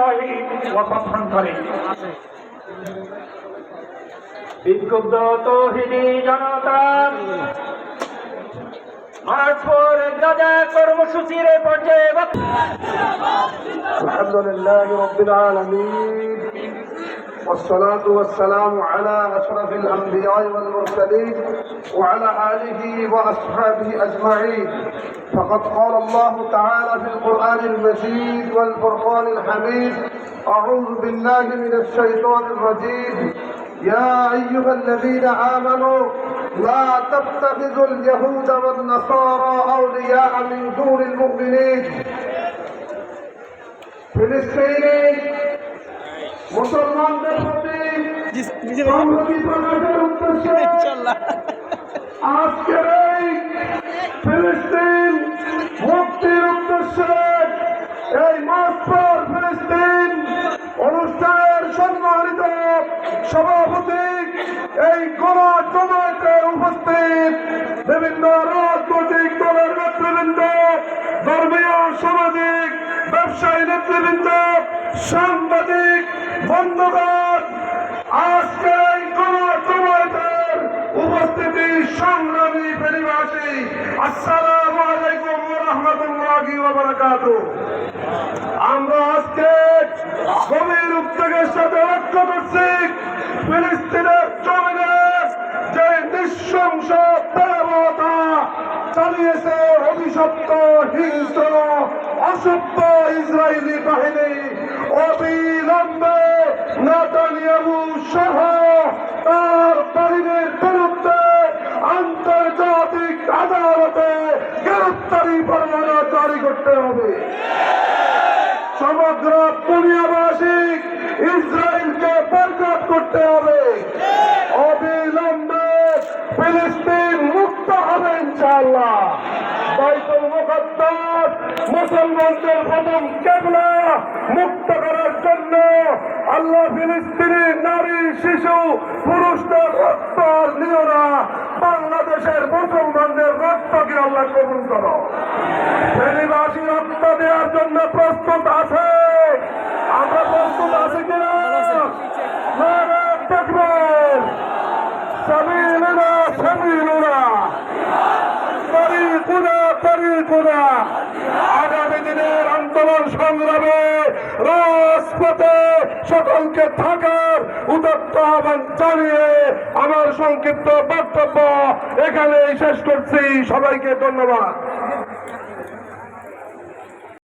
বিসমিল্লাহি ওয়া ফাতহান করে। বিক্ষুব্ধ তৌহিদি জনতা মার্চ ফর গাজা কর্মসূচির পর্যায়ে আলহামদুলিল্লাহি রাব্বিল আলামিন والصلاة والسلام على أشرف الأنبياء والمرسلين وعلى آله وأصحابه أجمعين. فقد قال الله تعالى في القرآن المجيد والفرقان الحميد: أعوذ بالله من الشيطان الرجيم. يا أيها الذين آمنوا لا تتخذوا اليهود والنصارى أولياء من دون المؤمنين. ফিলিস্তিনে মুসলমানদের প্রতি সংহতি প্রকাশের উদ্দেশ্যে আজকের এই ফিলিস্তিন মুক্তির উদ্দেশ্যে এই মার্চ ফর ফিলিস্তিন অনুষ্ঠানের সম্মানিত সভাপতি, এই গণজমায়েতে উপস্থিত বিভিন্ন রাজনৈতিক দলের নেতৃবৃন্দ, ধর্মীয়, সামাজিক, ব্যবসায়ী নেতৃবৃন্দ, সাংবাদিক বন্ধুগণ, আজকে এই গণজমায়েতের উপস্থিতি সংগ্রামী ফেনীবাসী, আসসালামু আলাইকুম ওয়া রাহমাতুল্লাহি ওয়া বারাকাতুহু। আমরা আজকে গভীর উদ্বেগের সাথে লক্ষ্য করছি ফিলিস্তিনের জমিনে যে নৃশংস ভয়াবহতা চালিয়েছে অভিশপ্ত, হিংস্র, অসভ্য ইসরায়েলি বাহিনী। অবিলম্বে নেতানিয়াহু সহ তার বাহিনীর বিরুদ্ধে আন্তর্জাতিক আদালতে গ্রেফতারি পরোয়ানা জারি করতে হবে। সমগ্র দুনিয়াবাসী ইসরায়েলকে বয়কট করতে হবে। অবিলম্বে ফিলিস্তিন মুক্ত হবে ইনশাআল্লাহ। বাইতুল মুকাদ্দাস মুসলমানদের প্রথম কিবলা মুক্ত করার জন্য আল্লাহ ফিলিস্তিনি নারী, শিশু, পুরুষদের রক্ত আর নিও না, বাংলাদেশের মুসলমানদের রক্তকে আল্লাহ কবুল করো। ফেনীবাসী রক্ত দেওয়ার জন্য প্রস্তুত আছে? আমরা প্রস্তুত আছি কিনা? নারে তাকবীর, সাবিলুনা সাবিলুনা, তরিকুনা তরিকুনা। আগামী দিনের আন্দোলন সংগ্রামে রাজপথে সকলকে থাকার উদাত্ত আহ্বান জানিয়ে আমার সংক্ষিপ্ত বক্তব্য এখানেই শেষ করছি। সবাইকে ধন্যবাদ।